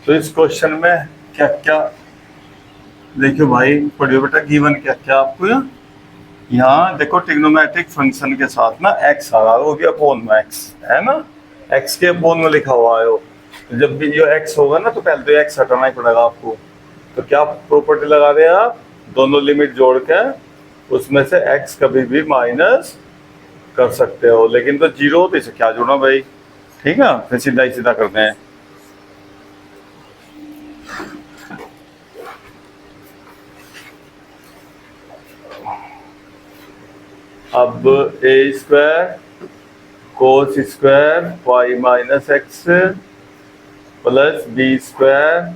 तो इस क्वेश्चन में क्या क्या देखियो भाई, पढ़ियो बेटा। गिवन क्या क्या आपको यहाँ देखो, ट्रिग्नोमेट्रिक फंक्शन के साथ ना एक्स आ रहा है, वो भी अपोन में एक्स है ना, एक्स के अपोन में लिखा हुआ है वो। तो जब भी जो एक्स होगा ना, तो पहले तो एक्स हटाना ही पड़ेगा आपको। तो क्या प्रॉपर्टी लगा रहे हैं आप, दोनों लिमिट जोड़ के उसमें से एक्स कभी भी माइनस कर सकते हो, लेकिन तो जीरो तो इसे क्या जोड़ना भाई। ठीक है, फिर सीधा ही सीधा करते हैं। अब a square cos square y minus x plus b square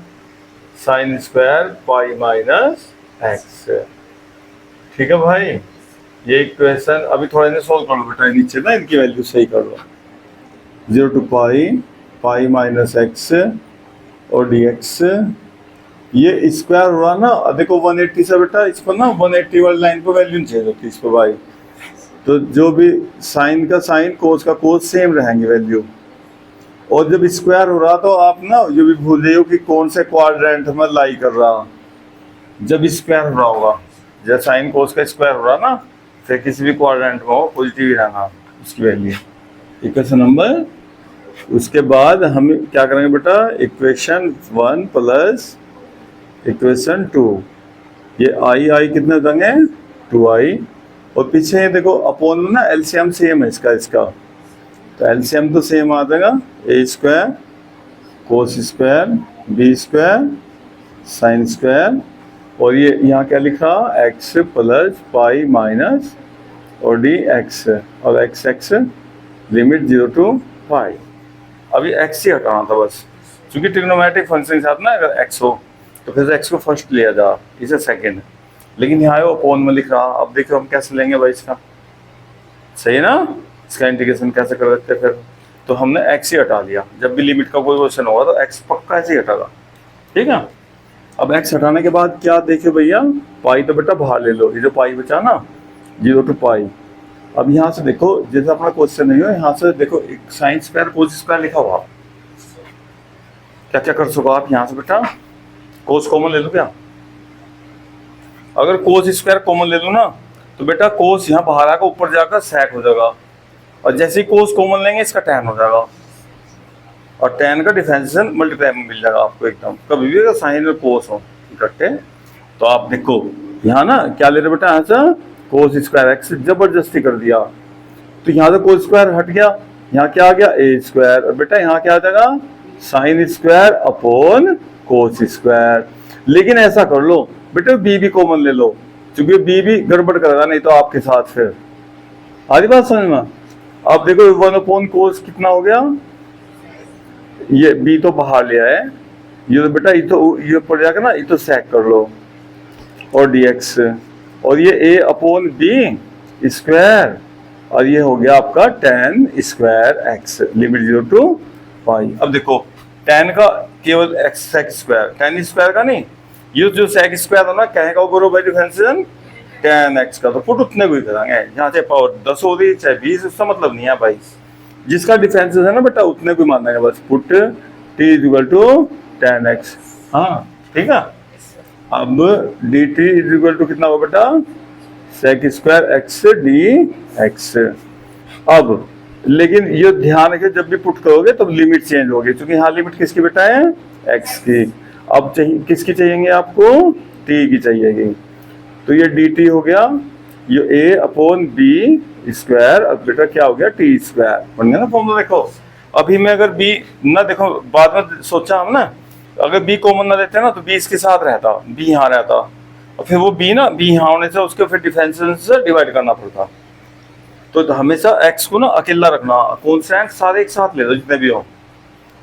sine square pi minus x. ठीक है भाई, ये इक्वेशन अभी थोड़ा इन्हें सोल्व कर लो बेटा, नीचे ना इनकी वैल्यू सही कर लो। 0 to pi, pi minus x और डी एक्स। ये स्क्वायर हो रहा ना, देखो 180 से बेटा इसको ना 180 वाली लाइन पर वैल्यू चेंज होती है इस पर भाई। तो जो भी साइन का साइन, कोस का कोस सेम रहेंगे वैल्यू। और जब स्क्वायर हो रहा तो आप ना जो भी भूल जाइए कि कौन से क्वाड्रेंट में लाई कर रहा। जब स्क्वायर हो रहा होगा, जब साइन कोस का स्क्वायर हो रहा ना, फिर किसी भी क्वाड्रेंट में हो पॉजिटिव ही रहना उसकी वैल्यू। इक्वेशन नंबर, उसके बाद हम क्या करेंगे बेटा, इक्वेशन 1 प्लस इक्वेशन 2। ये आई कितने देंगे, 2i। और पीछे देखो अपोन में ना एलसीएम सेम है इसका, तो एलसीएम तो सेम आ जाएगा, a square cos square B square sine square. और ये यहाँ क्या लिखा, एक्स प्लस पाई माइनस और डी एक्स, और x x limit 0 to pi. अभी एक्स ही हटाना था बस, क्योंकि ट्रिग्नोमेट्रिक फंक्शन के साथ ना अगर एक्स हो तो फिर एक्स को फर्स्ट लिया जा, इसे सेकेंड। लेकिन यहाँ वो अपोन में लिख रहा। अब देखो हम कैसे लेंगे भाई इसका, सही है ना, इसका इंटीग्रेशन कैसे कर देते हैं फिर। तो हमने एक्स ही हटा दिया, जब भी लिमिट का कोई क्वेश्चन होगा तो एक्स पक्का ऐसे ही हटागा। ठीक है, अब एक्स हटाने के बाद क्या देखिए भैया, पाई तो बेटा बाहर ले लो, ये जो पाई बचा ना 0 to पाई। अब यहाँ से देखो, जैसे अपना क्वेश्चन नहीं हो, यहाँ से देखो एक साइन स्क्वायर कोस स्क्वायर लिखा हुआ, क्या क्या कर सको आप यहाँ से बेटा, कोस कॉमन ले लो क्या। अगर कोस स्क्वायर कॉमन ले लो ना, तो बेटा कोस यहाँ बाहर आकर ऊपर जाकर सेक हो जाएगा, और जैसे ही कोस कॉमन लेंगे इसका टैन हो जाएगा, और टैन का डिफरेंशिएशन मल्टीप्लाई में मिल जाएगा आपको एकदम। कभी भी अगर साइन और कोस हो इकट्ठे, तो आप देखो यहाँ ना क्या ले रहे बेटा, यहाँ से कोस स्क्वायर एक्स जबरदस्ती कर दिया, तो यहाँ से कोस स्क्वायर हट गया, यहाँ क्या आ गया ए स्क्वायर, और बेटा यहाँ क्या आ जाएगा sine square upon cos square. लेकिन ऐसा कर लो बेटा, बी भी कॉमन ले लो, क्योंकि बी भी गड़बड़ करेगा नहीं तो आपके साथ फिर। आधी बात समझ में। अब देखो 1 अपॉन कोस कितना हो गया, ये बी तो बाहर लिया है, ये तो बेटा ये ऊपर जाकर ना ये तो सेक कर लो, और dx, और ये a अपॉन बी स्क्वायर, और ये हो गया आपका tan square x limit 0 to पाई। अब देखो tan का केवल x स्क्वायर, tan स्क्वायर का नहीं, ये जो sec स्क्वायर है ना, कहेगा वो करो भाई डिफरेंशिएशन tan x का, तो पुट उतने को ही करेंगे, यहाँ चाहे पावर 10 हो रही चाहे 20, उसका मतलब नहीं है भाई, जिसका डिफरेंशिएशन है ना बेटा उतने को ही मानेंगे बस। Put t equal to tan x। हाँ ठीक है, अब dt इक्वल टू कितना होगा बेटा, sec स्क्वायर x dx। अब लेकिन ये ध्यान रखिए, जब भी पुट करोगे तब लिमिट चेंज होगी, क्योंकि यहाँ लिमिट किसकी बेटा है, x की। अब चाहिए किसकी चाहिए आपको, t की चाहिएगी, तो ये dt हो गया, ये a अपॉन b स्क्वायर, अब बेटा क्या हो गया t स्क्वायर, बन गया ना फॉर्मूला। देखो अभी मैं अगर b ना, देखो बाद में सोचा हम ना, अगर b कॉमन ना लेते ना तो b इसके साथ रहता, b यहाँ रहता, और फिर वो b ना b यहाँ होने से उसके फिर डिफरेंशिएशन से डिवाइड करना पड़ता। तो हमेशा x को ना अकेला रखना, कॉन्स्टेंट सारे एक साथ ले दो जितने भी हो।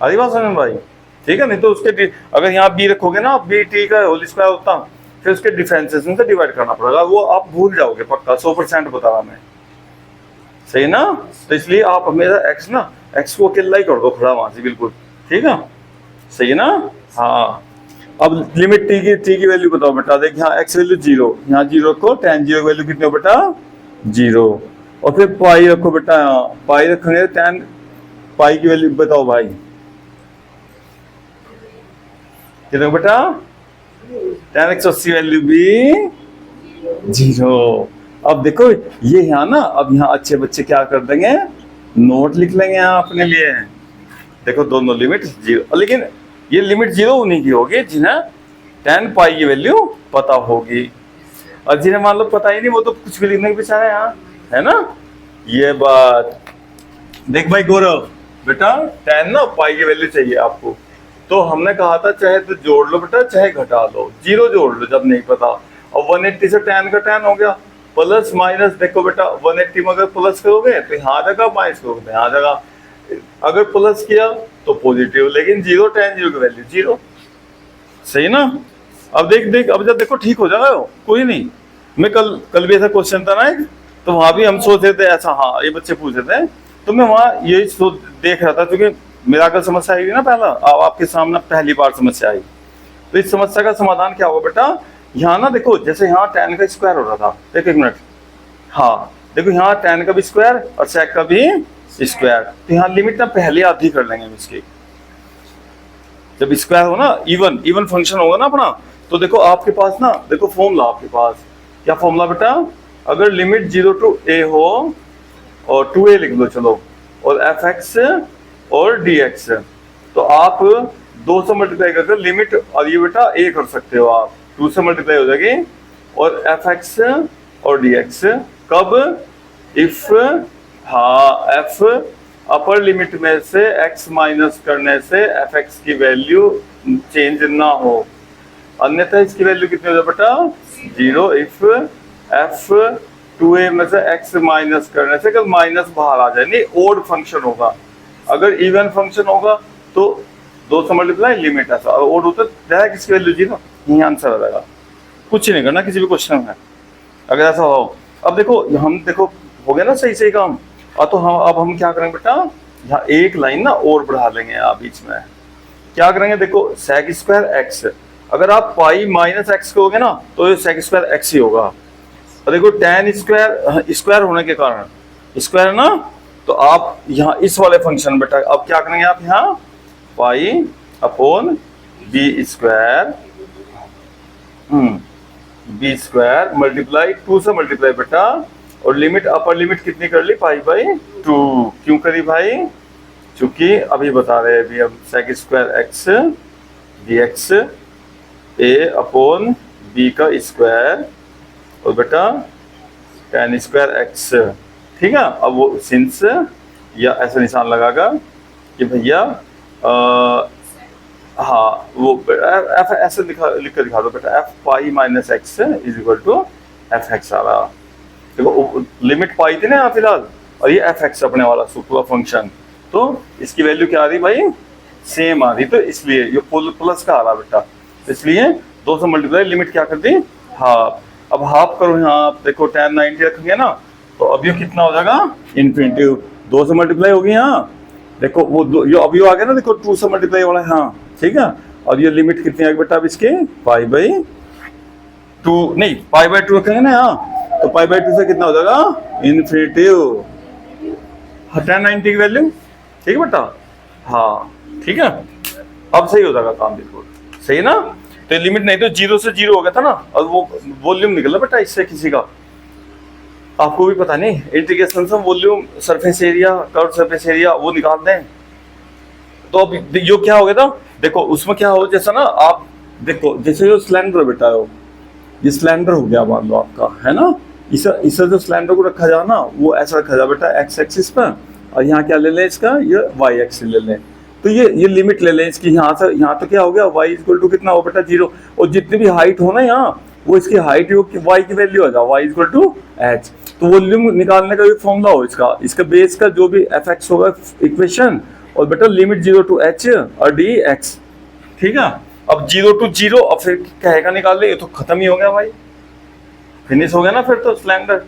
आधी बात समझ भाई, ठीक है। नहीं तो उसके अगर यहाँ b रखोगे ना, b t का होल स्क्वायर होता, फिर उसके डिफरेंशिएशन से डिवाइड करना पड़ेगा, वो आप भूल जाओगे पक्का, 100% बता रहा मैं, सही ना। तो इसलिए आप हमेशा x ना, x को अकेला ही कर दो खड़ा वहां से, बिल्कुल ठीक है, सही है ना। हाँ, अब लिमिट t की वैल्यू बताओ बेटा, देख यहाँ x वैल्यू 0, यहाँ 0 रखो, tan 0 वैल्यू कितनी हो बेटा 0, और फिर पाई रखो बेटा, यहाँ पाई रखने tan पाई की वैल्यू बताओ भाई, कितने बेटा, tan x की वैल्यू भी 0। अब देखो ये यहाँ ना, अब यहाँ अच्छे बच्चे क्या कर देंगे, नोट लिख लेंगे यहाँ अपने लिए। देखो दोनों लिमिट 0, लेकिन ये लिमिट 0 उन्हीं की होगी जिन्हें tan पाई की वैल्यू पता होगी, और जिन्हें मान लो पता ही नहीं वो तो कुछ भी लिखने के बेचारे यहाँ, है ना। ये बात देख भाई गौरव, बेटा tan ना पाई की वैल्यू चाहिए आपको, तो हमने कहा था चाहे तो जोड़ लो बेटा चाहे घटा लो, 0 जोड़ लो जब नहीं पता। और 180 से tan का tan हो गया, प्लस माइनस देखो बेटा 180 में अगर प्लस करोगे तो यहाँ आ जाएगा, माइनस करोगे तो यहाँ आ जाएगा। अगर प्लस किया तो पॉजिटिव, लेकिन 0 tan 0 की वैल्यू 0, सही ना। अब देख अब जब देखो ठीक हो जाएगा, कोई नहीं। मैं कल भी ऐसा क्वेश्चन था ना एक, तो वहां भी हम सोच रहे थे ऐसा, हाँ ये बच्चे पूछ रहे थे, तो मैं वहां यही देख रहा था, क्योंकि मेरा कल समस्या आई थी ना पहला, अब आपके सामने पहली बार समस्या आई। तो इस समस्या का समाधान क्या होगा बेटा, यहाँ ना देखो जैसे यहाँ tan का स्क्वायर हो रहा था, एक मिनट, हाँ देखो यहाँ tan का भी स्क्वायर और sec का भी स्क्वायर, तो यहाँ लिमिट ना पहले आधी कर लेंगे इसकी। जब स्क्वायर हो ना, इवन फंक्शन होगा ना अपना, तो देखो आपके पास ना, देखो फॉर्मूला आपके पास, क्या फॉर्मूला बेटा, अगर लिमिट 0 to a हो और 2a लिख लो चलो, और fx और dx, तो आप 2 से मल्टीप्लाई करके लिमिट, और ये बेटा a कर सकते हो आप, 2 से मल्टीप्लाई हो जाएगी, और fx और dx कब, इफ हाँ f अपर लिमिट में से x माइनस करने से fx की वैल्यू चेंज ना हो, अन्यथा इसकी वैल्यू कितनी हो जाए बेटा 0, इफ f 2a में से x माइनस करने से, कल माइनस बाहर आ जाए, नहीं ओड फंक्शन होगा। अगर इवन फंक्शन होगा तो 2 से मल्टीप्लाई लिमिट ऐसा, और ओड होता है किसकी वैल्यू 0, यही आंसर आ जाएगा, कुछ नहीं करना किसी भी क्वेश्चन में अगर ऐसा हो। अब देखो हम देखो हो गया ना सही काम, और तो हम क्या करेंगे बेटा, यहाँ एक लाइन ना और बढ़ा लेंगे आप बीच में, क्या करेंगे देखो sec स्क्वायर x, अगर आप पाई माइनस एक्स करोगे ना तो ये sec स्क्वायर x ही होगा। और देखो tan स्क्वायर होने के कारण स्क्वायर ना, तो आप यहाँ इस वाले फंक्शन बेटा अब क्या करेंगे आप, यहाँ pi upon B square, B square multiply 2 से मल्टीप्लाई बेटा, और लिमिट अपर लिमिट कितनी कर ली, पाई बाई 2, क्यों करी भाई, चूंकि अभी बता रहे हैं अभी हम sec square x dx a upon b का स्क्वायर, और बेटा tan स्क्वायर x, ठीक है। अब वो सिंस या ऐसा निशान लगागा कि भैया हाँ वो f ऐसे लिख कर दिखा दो बेटा, f pi minus x is equal to f x आ रहा, देखो लिमिट पाई थी ना यहाँ फिलहाल, और ये एफ एक्स अपने वाला सुपर फंक्शन, तो इसकी वैल्यू क्या आ रही भाई, सेम आ रही, तो इसलिए ये प्लस का आ रहा बेटा, इसलिए 2 से मल्टीप्लाई लिमिट क्या कर दी, हाफ। अब हाफ करो यहाँ, देखो tan 90 रखेंगे ना, तो अब ये कितना हो जाएगा, इन्फिनिटी, 2 से मल्टीप्लाई होगी यहाँ, देखो वो ये अभी आ गया ना, देखो 2 से मल्टीप्लाई वाला यहाँ, ठीक है। और ये लिमिट कितनी आएगी बेटा अब इसके, पाई बाई 2, नहीं पाई बाई 2 रखेंगे ना यहाँ, तो पाई बाई 2 से कितना हो जाएगा, इन्फिनिटी, tan 90 की वैल्यू, ठीक है बेटा, हाँ ठीक है। अब सही हो जाएगा काम, बिल्कुल सही ना। तो लिमिट नहीं तो 0 से 0 हो गया था ना, और वो वॉल्यूम निकला बेटा इससे किसी का, आपको भी पता नहीं, इंटीग्रेशन से volume surface area curve surface area वो निकाल दें, तो अब यो क्या हो गया था, देखो उसमें क्या हो, जैसा ना आप देखो जैसे जो सिलेंडर बेटा हो, ये सिलेंडर हो गया मान लो आपका, है ना, इसे जो सिलेंडर को रखा जाए ना, वो ऐसा रखा जाए बेटा एक्स एक्सिस पर, और यहाँ क्या ले लें इसका, ये वाई एक्सिस ले लें, तो ये लिमिट ले लें इसकी, यहाँ से यहाँ तो क्या हो गया, y इक्वल टू कितना हो बेटा 0, और जितनी भी हाइट हो ना यहाँ, वो इसकी हाइट y की वैल्यू हो जाए, y इक्वल टू h, तो वॉल्यूम निकालने का भी फॉर्मूला हो इसका बेस का जो भी fx होगा इक्वेशन, और बेटा लिमिट 0 to h और dx, ठीक है। अब 0 to 0 और फिर कहेगा निकाल ले, ये तो खत्म ही हो गया भाई, फिनिश हो गया ना फिर तो सिलेंडर,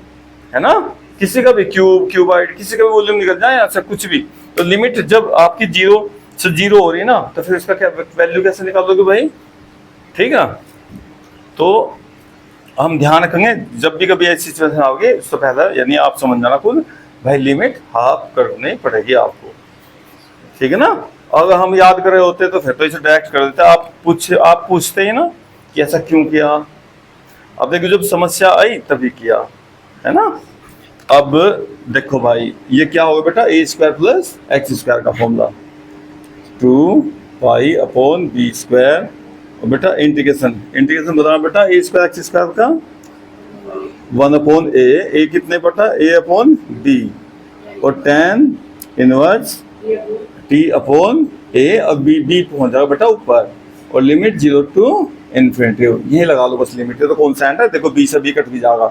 है ना। किसी का भी क्यूबाइड किसी का भी वॉल्यूम निकल जाए यहाँ से कुछ भी, तो लिमिट जब आपकी 0 से 0 हो रही है ना, तो फिर इसका क्या वैल्यू कैसे निकालोगे भाई, ठीक है। तो हम ध्यान रखेंगे जब भी कभी ऐसी सिचुएशन आओगे, उससे पहले यानी आप समझ जाना खुद भाई, लिमिट हाफ करनी पड़ेगी आपको, ठीक है ना। अगर हम याद कर रहे होते तो फिर तो इसे डायरेक्ट कर देते। आप पूछते ही ना कि ऐसा क्यों किया। अब देखो जब समस्या आई तभी किया, है ना। अब देखो भाई ये क्या होगा बेटा, A square plus x square का formula 2 pi upon B square, और बेटा इंटीग्रेशन बताना बेटा ए स्क्वायर एक्स स्क्वायर का 1 अपॉन ए कितने बेटा ए अपॉन बी, और tan इनवर्स टी अपॉन ए, और बी पहुंच जाएगा बेटा ऊपर, और लिमिट 0 टू इन्फिनिटी। यही लगा लो बस लिमिट, तो कॉन्स्टेंट है, देखो बी से बी कट भी जाएगा,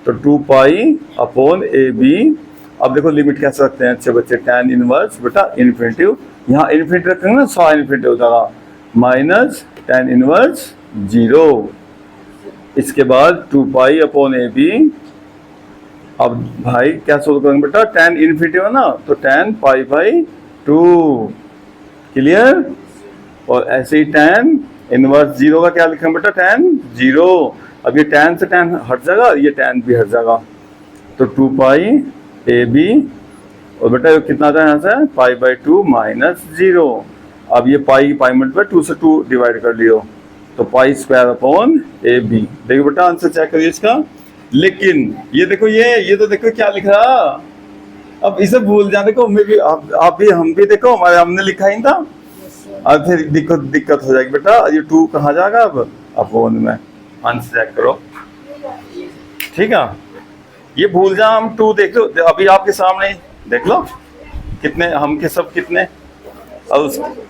तो 2 पाई अपॉन ए बी। अब देखो लिमिट कैसे रखते हैं अच्छे बच्चे, tan इनवर्स बेटा इन्फिनिटी, यहाँ इन्फिनिटी रखेंगे ना 100 इन्फिनिटी हो जाएगा, माइनस tan इनवर्स 0। इसके बाद 2 पाई अपॉन ए बी। अब भाई क्या सोल्व करेंगे बेटा, tan इन्फिनिटी है ना, तो tan पाई बाई 2, क्लियर। और ऐसे ही tan इनवर्स 0 का क्या लिखेंगे बेटा, tan 0। अब ये tan से tan हट जाएगा, ये tan भी हट जाएगा, तो 2 पाई ए बी, और बेटा ये कितना था यहाँ से पाई बाई 2 माइनस 0। अब ये पाई मल्टीप्लाई 2 से 2 डिवाइड कर लियो, तो pi square upon A B. देखो बेटा आंसर चेक करिए इसका। लेकिन ये देखो ये तो देखो क्या लिख रहा, अब इसे भूल जाने को मैं भी आप भी हम भी देखो हमारे हमने लिखा ही था, अब फिर दिक्कत हो जाएगी बेटा। ये 2 कहाँ जाएगा अब अपॉन में, आंसर चेक करो, ठीक है। ये भूल जा हम 2 देख लो अभी आपके सामने देख लो कितने हम के सब कितने, अब